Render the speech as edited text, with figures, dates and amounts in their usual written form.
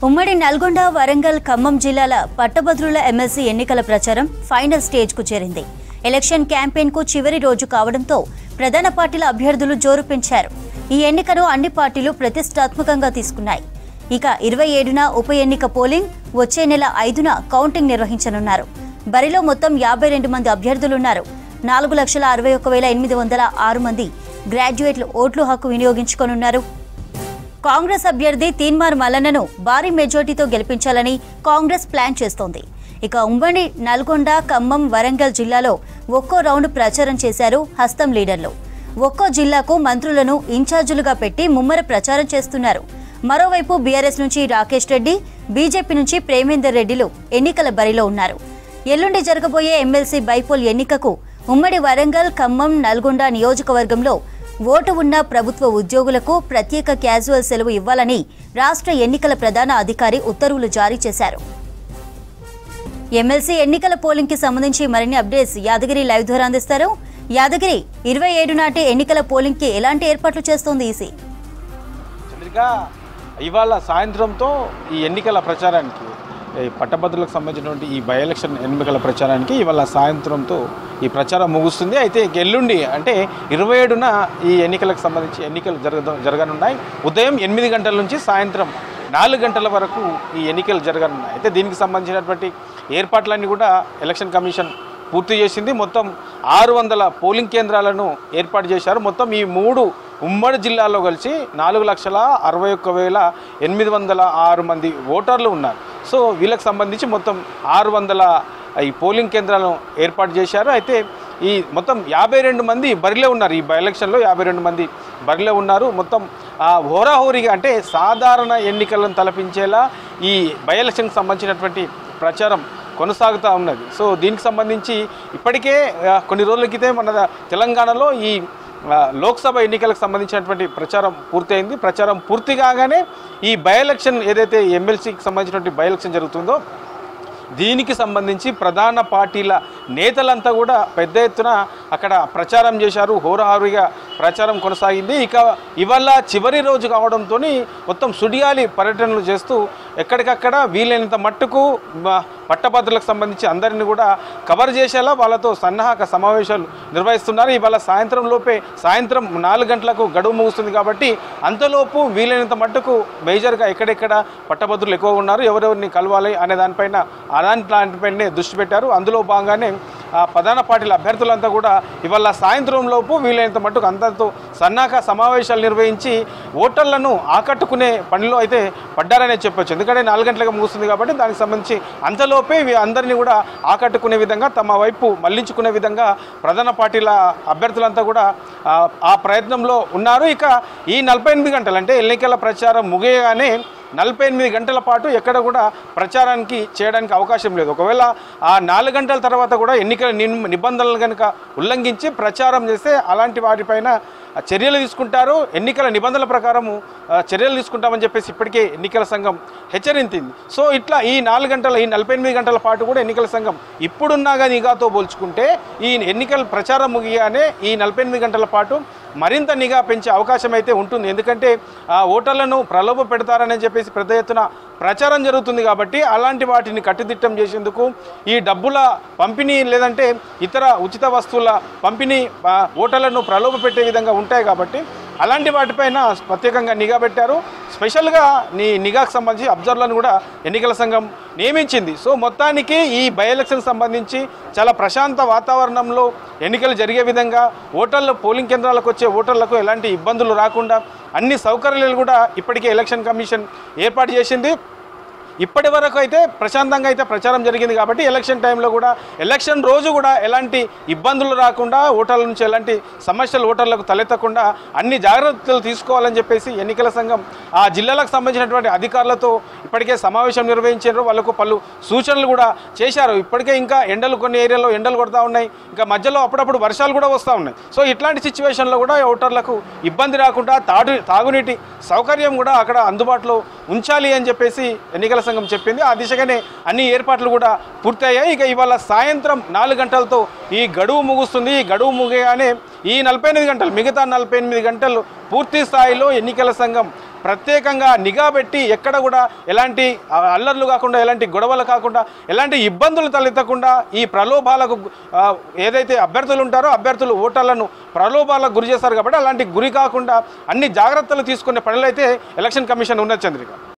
ఉమ్మడి నల్గొండ, వరంగల్, ఖమ్మం జిల్లాల పట్టభద్రుల ఎమ్మెల్సీ ఎన్నికల ప్రచారం ఫైనల్ స్టేజ్ కు చేరింది. ఎలక్షన్ క్యాంపెయిన్ కు చివరి రోజు కావడంతో ప్రధాన పార్టీల అభ్యర్థులు జోరు పెంచారు. ఈ ఎన్నికను అన్ని పార్టీలు ప్రతిష్టాత్మకంగా తీసుకున్నాయి. ఇక 27న ఉప ఎన్నిక పోలింగ్, వచ్చే నెల 5న కౌంటింగ్ నిర్వహించనున్నారు. బరిలో మొత్తం 52 మంది అభ్యర్థులున్నారు. 4,61,806 మంది గ్రాడ్యుయేట్లు ఓట్లు హక్కు వినియోగించుకోనున్నారు. కాంగ్రెస్ అభ్యర్థి తీన్మార్ మల్లన్నను భారీ మెజార్టీతో గెలిపించాలని కాంగ్రెస్ ప్లాన్ చేస్తోంది. ఇక ఉమ్మడి నల్గొండ, ఖమ్మం, వరంగల్ జిల్లాలో ఒక్కో రౌండ్ ప్రచారం చేశారు హస్తం లీడర్లు. ఒక్కో జిల్లాకు మంత్రులను ఇన్ఛార్జీలుగా పెట్టి ముమ్మర ప్రచారం చేస్తున్నారు. మరోవైపు బీఆర్ఎస్ నుంచి రాకేష్ రెడ్డి, బీజేపీ నుంచి ప్రేమేందర్ రెడ్డిలు ఎన్నికల బరిలో ఉన్నారు. ఎల్లుండి జరగబోయే ఎమ్మెల్సీ బైపోల్ ఎన్నికకు ఉమ్మడి వరంగల్, ఖమ్మం, నల్గొండ నియోజకవర్గంలో ఓటు ఉన్న ప్రభుత్వ ఉద్యోగులకు ప్రత్యేక క్యాజువల్ సెలవు ఇవ్వాలని రాష్ట్ర ఎన్నికల ప్రధాన అధికారి ఉత్తర్వులు జారీ చేశారు. ఎమ్మెల్సీ ఎన్నికల పోలింగ్ కి సంబంధించి మరిన్ని అప్డేట్స్ యాదగిరి లైవ్ ద్వారా అందిస్తారు. యాదగిరి, 27 నాటి ఎన్నికల పోలింగ్ కి ఎలాంటి ఏర్పాట్లు చేస్తోంది ఈసీ? ఇవాళ సాయంత్రంతో ఈ ఎన్నికల ప్రచారానికి, పట్టభద్రులకు సంబంధించినటువంటి ఈ బై ఎలక్షన్ ఎన్నికల ప్రచారానికి ఇవాళ సాయంత్రంతో ఈ ప్రచారం ముగుస్తుంది. అయితే ఎల్లుండి అంటే 27న ఈ ఎన్నికలకు సంబంధించి ఎన్నికలు జరగనున్నాయి. ఉదయం 8 గంటల నుంచి సాయంత్రం 4 గంటల వరకు ఈ ఎన్నికలు జరగనున్నాయి. అయితే దీనికి సంబంధించినటువంటి ఏర్పాట్లన్నీ కూడా ఎలక్షన్ కమిషన్ పూర్తి చేసింది. మొత్తం 600 పోలింగ్ కేంద్రాలను ఏర్పాటు చేశారు. మొత్తం ఈ 3 ఉమ్మడి జిల్లాల్లో కలిసి 4,61,806 మంది ఓటర్లు ఉన్నారు. సో వీళ్ళకి సంబంధించి మొత్తం 600 ఈ పోలింగ్ కేంద్రాలను ఏర్పాటు చేశారు. అయితే ఈ మొత్తం 52 మంది బరిలో ఉన్నారు. ఈ బై ఎలక్షన్లో 52 మంది బరిలో ఉన్నారు. మొత్తం హోరాహోరీగా అంటే సాధారణ ఎన్నికలను తలపించేలా ఈ బై ఎలక్షన్కి సంబంధించినటువంటి ప్రచారం కొనసాగుతూ ఉన్నది. సో దీనికి సంబంధించి ఇప్పటికే కొన్ని రోజుల క్రితం మన తెలంగాణలో ఈ లోక్సభ ఎన్నికలకు సంబంధించినటువంటి ప్రచారం పూర్తయింది. ప్రచారం పూర్తి కాగానే ఈ బై ఎలక్షన్ ఏదైతే ఎమ్మెల్సీకి సంబంధించినటువంటి బై ఎలక్షన్ జరుగుతుందో దీనికి సంబంధించి ప్రధాన పార్టీల నేతలంతా కూడా పెద్ద ఎత్తున అక్కడ ప్రచారం చేశారు. హోరాహోరీగా ప్రచారం కొనసాగింది. ఇక ఇవాళ చివరి రోజు కావడంతో మొత్తం సుడిగాలి పర్యటనలు చేస్తూ ఎక్కడికక్కడ వీలైనంత మట్టుకు పట్టభద్రులకు సంబంధించి అందరినీ కూడా కవర్ చేసేలా వాళ్ళతో సన్నాహక సమావేశాలు నిర్వహిస్తున్నారు. ఇవాళ సాయంత్రం 4 గంటలకు గడువు ముగుస్తుంది కాబట్టి అంతలోపు వీలైనంత మట్టుకు మేజర్గా ఎక్కడెక్కడ పట్టభద్రులు ఎక్కువగా ఉన్నారు, ఎవరెవరిని కలవాలి అనే దానిపైనే దృష్టి పెట్టారు. అందులో భాగంగానే ప్రధాన పార్టీల అభ్యర్థులంతా కూడా ఇవాళ సాయంత్రం లోపు వీలైనంత మట్టుకు అందరితో సన్నాహక సమావేశాలు నిర్వహించి ఓటర్లను ఆకట్టుకునే పనిలో అయితే పడ్డారనే చెప్పొచ్చు. ఎందుకంటే 4 గంటలకు ముగుస్తుంది కాబట్టి దానికి సంబంధించి అంతలోపే అందరినీ కూడా ఆకట్టుకునే విధంగా, తమ వైపు మళ్లించుకునే విధంగా ప్రధాన పార్టీల అభ్యర్థులంతా కూడా ఆ ప్రయత్నంలో ఉన్నారు. ఇక ఈ 48 గంటలు అంటే ఎన్నికల ప్రచారం ముగియగానే 48 గంటల పాటు ఎక్కడ కూడా ప్రచారానికి చేయడానికి అవకాశం లేదు. ఒకవేళ ఆ 4 గంటల తర్వాత కూడా ఎన్నికల నిబంధనలు కనుక ఉల్లంఘించి ప్రచారం చేస్తే అలాంటి వాటిపైన చర్యలు తీసుకుంటారు. ఎన్నికల నిబంధనల ప్రకారము చర్యలు తీసుకుంటామని చెప్పేసి ఇప్పటికే ఎన్నికల సంఘం హెచ్చరించింది. సో ఇట్లా ఈ 48 గంటల పాటు కూడా ఎన్నికల సంఘం ఇప్పుడున్నగా నిఘాతో పోల్చుకుంటే ఈ ఎన్నికల ప్రచారం ముగియగానే ఈ 48 గంటల పాటు మరింత నిఘా పెంచే అవకాశం అయితే ఉంటుంది. ఎందుకంటే ఓటర్లను ప్రలోభ పెడతారని చెప్పేసి పెద్ద ఎత్తున ప్రచారం జరుగుతుంది కాబట్టి అలాంటి వాటిని కట్టుదిట్టం చేసేందుకు ఈ డబ్బుల పంపిణీ లేదంటే ఇతర ఉచిత వస్తువుల పంపిణీ ఓటర్లను ప్రలోభ పెట్టే విధంగా ఉంటాయి కాబట్టి అలాంటి వాటిపైన ప్రత్యేకంగా నిఘా పెట్టారు. స్పెషల్గా నిఘాకు సంబంధించి అబ్జర్వర్లను కూడా ఎన్నికల సంఘం నియమించింది. సో మొత్తానికి ఈ బై ఎలక్షన్కి సంబంధించి చాలా ప్రశాంత వాతావరణంలో ఎన్నికలు జరిగే విధంగా ఓటర్లు పోలింగ్ కేంద్రాలకు వచ్చే ఓటర్లకు ఎలాంటి ఇబ్బందులు రాకుండా అన్ని సౌకర్యాలు కూడా ఇప్పటికే ఎలక్షన్ కమిషన్ ఏర్పాటు చేసింది. ఇప్పటి వరకు అయితే ప్రశాంతంగా అయితే ప్రచారం జరిగింది కాబట్టి ఎలక్షన్ టైంలో కూడా ఎలక్షన్ రోజు కూడా ఎలాంటి ఇబ్బందులు రాకుండా ఓటర్ల నుంచి ఎలాంటి సమస్యలు ఓటర్లకు తలెత్తకుండా అన్ని జాగ్రత్తలు తీసుకోవాలని చెప్పేసి ఎన్నికల సంఘం ఆ జిల్లాలకు సంబంధించినటువంటి అధికారులతో ఇప్పటికే సమావేశం నిర్వహించారు. వాళ్ళకు పలు సూచనలు కూడా చేశారు. ఇప్పటికే ఇంకా ఎండలు కొన్ని ఏరియాలో ఎండలు కొడతా ఉన్నాయి, ఇంకా మధ్యలో అప్పుడప్పుడు వర్షాలు కూడా వస్తూ ఉన్నాయి. సో ఇట్లాంటి సిచ్యువేషన్లో కూడా ఓటర్లకు ఇబ్బంది రాకుండా తాగునీటి సౌకర్యం కూడా అక్కడ అందుబాటులో ఉంచాలి అని చెప్పేసి ఎన్నికల సంఘం చెప్పింది. ఆ దిశగానే అన్ని ఏర్పాట్లు కూడా పూర్తయ్యాయి. ఇక ఇవాళ సాయంత్రం 4 గంటలతో ఈ గడువు ముగుస్తుంది. ఈ గడువు ముగియగానే ఈ 48 గంటలు మిగతా 48 గంటలు పూర్తి స్థాయిలో ఎన్నికల సంఘం ప్రత్యేకంగా నిఘా పెట్టి ఎక్కడ కూడా ఎలాంటి అల్లర్లు కాకుండా, ఎలాంటి గొడవలు కాకుండా, ఎలాంటి ఇబ్బందులు తలెత్తకుండా ఈ ప్రలోభాలకు ఏదైతే అభ్యర్థులు ఉంటారో అభ్యర్థులు ఓటర్లను ప్రలోభాలకు గురి చేస్తారు కాబట్టి అలాంటి గురి కాకుండా అన్ని జాగ్రత్తలు తీసుకునే పనులైతే ఎలక్షన్ కమిషన్ ఉన్నది చంద్రిక.